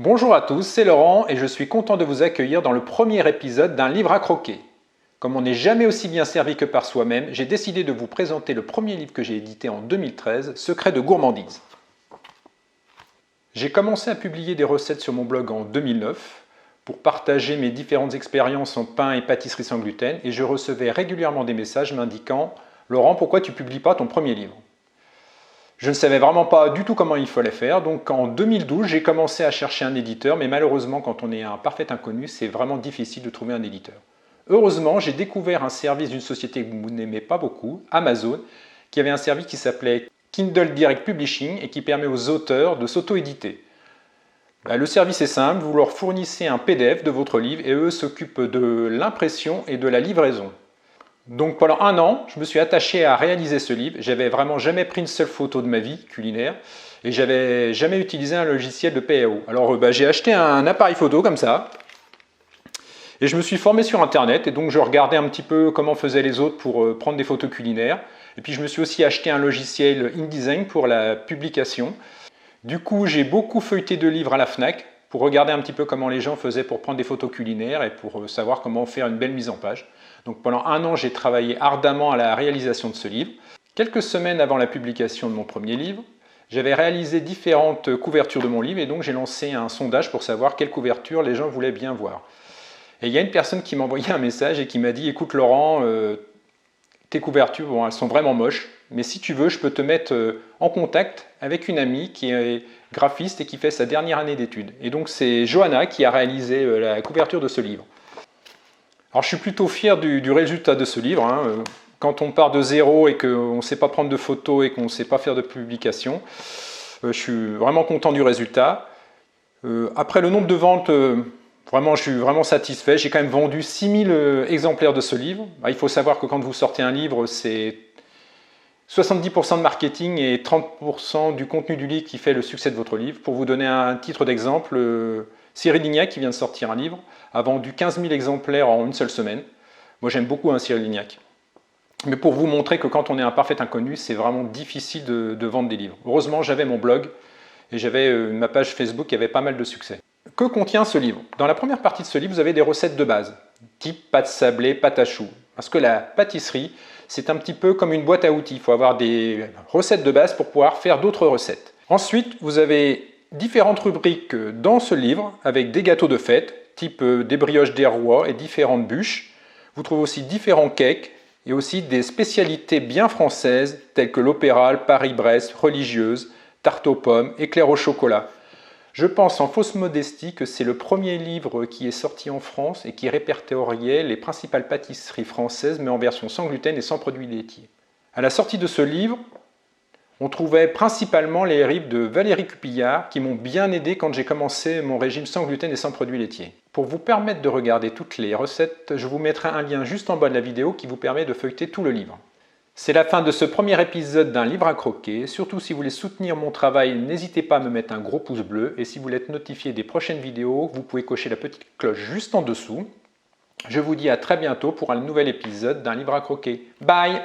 Bonjour à tous, c'est Laurent et je suis content de vous accueillir dans le premier épisode d'un livre à croquer. Comme on n'est jamais aussi bien servi que par soi-même, j'ai décidé de vous présenter le premier livre que j'ai édité en 2013, Secrets de gourmandise. J'ai commencé à publier des recettes sur mon blog en 2009 pour partager mes différentes expériences en pain et pâtisserie sans gluten et je recevais régulièrement des messages m'indiquant « Laurent, pourquoi tu ne publies pas ton premier livre ?» Je ne savais vraiment pas du tout comment il fallait faire, donc en 2012, j'ai commencé à chercher un éditeur, mais malheureusement, quand on est un parfait inconnu, c'est vraiment difficile de trouver un éditeur. Heureusement, j'ai découvert un service d'une société que vous n'aimez pas beaucoup, Amazon, qui avait un service qui s'appelait Kindle Direct Publishing et qui permet aux auteurs de s'auto-éditer. Le service est simple, vous leur fournissez un PDF de votre livre et eux s'occupent de l'impression et de la livraison. Donc pendant un an, je me suis attaché à réaliser ce livre. J'avais vraiment jamais pris une seule photo de ma vie culinaire et j'avais jamais utilisé un logiciel de PAO. Alors j'ai acheté un appareil photo comme ça et je me suis formé sur internet et donc je regardais un petit peu comment faisaient les autres pour prendre des photos culinaires. Et puis je me suis aussi acheté un logiciel InDesign pour la publication. Du coup, j'ai beaucoup feuilleté de livres à la Fnac pour regarder un petit peu comment les gens faisaient pour prendre des photos culinaires et pour savoir comment faire une belle mise en page. Donc pendant un an, j'ai travaillé ardemment à la réalisation de ce livre. Quelques semaines avant la publication de mon premier livre, j'avais réalisé différentes couvertures de mon livre et donc j'ai lancé un sondage pour savoir quelle couverture les gens voulaient bien voir. Et il y a une personne qui m'a envoyé un message et qui m'a dit « Écoute Laurent, tes couvertures, bon, elles sont vraiment moches, mais si tu veux, je peux te mettre en contact avec une amie qui est graphiste et qui fait sa dernière année d'études. » Et donc c'est Johanna qui a réalisé la couverture de ce livre. Alors je suis plutôt fier du résultat de ce livre. Quand on part de zéro et qu'on ne sait pas prendre de photos et qu'on ne sait pas faire de publication, je suis vraiment content du résultat. Après le nombre de ventes, vraiment, je suis vraiment satisfait. J'ai quand même vendu 6000 exemplaires de ce livre. Il faut savoir que quand vous sortez un livre, c'est 70% de marketing et 30% du contenu du livre qui fait le succès de votre livre. Pour vous donner un titre d'exemple, Cyril Lignac, qui vient de sortir un livre, a vendu 15 000 exemplaires en une seule semaine. Moi, j'aime beaucoup Cyril Lignac. Mais pour vous montrer que quand on est un parfait inconnu, c'est vraiment difficile de vendre des livres. Heureusement, j'avais mon blog et j'avais ma page Facebook qui avait pas mal de succès. Que contient ce livre? Dans la première partie de ce livre, vous avez des recettes de base, type pâte sablée, pâte à choux. Parce que la pâtisserie, c'est un petit peu comme une boîte à outils. Il faut avoir des recettes de base pour pouvoir faire d'autres recettes. Ensuite, vous avez différentes rubriques dans ce livre avec des gâteaux de fête, type des brioches des rois et différentes bûches. Vous trouvez aussi différents cakes et aussi des spécialités bien françaises telles que l'opéra, Paris-Brest, religieuse, tarte aux pommes, éclair au chocolat. Je pense en fausse modestie que c'est le premier livre qui est sorti en France et qui répertoriait les principales pâtisseries françaises mais en version sans gluten et sans produits laitiers. À la sortie de ce livre, on trouvait principalement les livres de Valérie Cupillard qui m'ont bien aidé quand j'ai commencé mon régime sans gluten et sans produits laitiers. Pour vous permettre de regarder toutes les recettes, je vous mettrai un lien juste en bas de la vidéo qui vous permet de feuilleter tout le livre. C'est la fin de ce premier épisode d'un livre à croquer. Surtout si vous voulez soutenir mon travail, n'hésitez pas à me mettre un gros pouce bleu. Et si vous voulez être notifié des prochaines vidéos, vous pouvez cocher la petite cloche juste en dessous. Je vous dis à très bientôt pour un nouvel épisode d'un livre à croquer. Bye!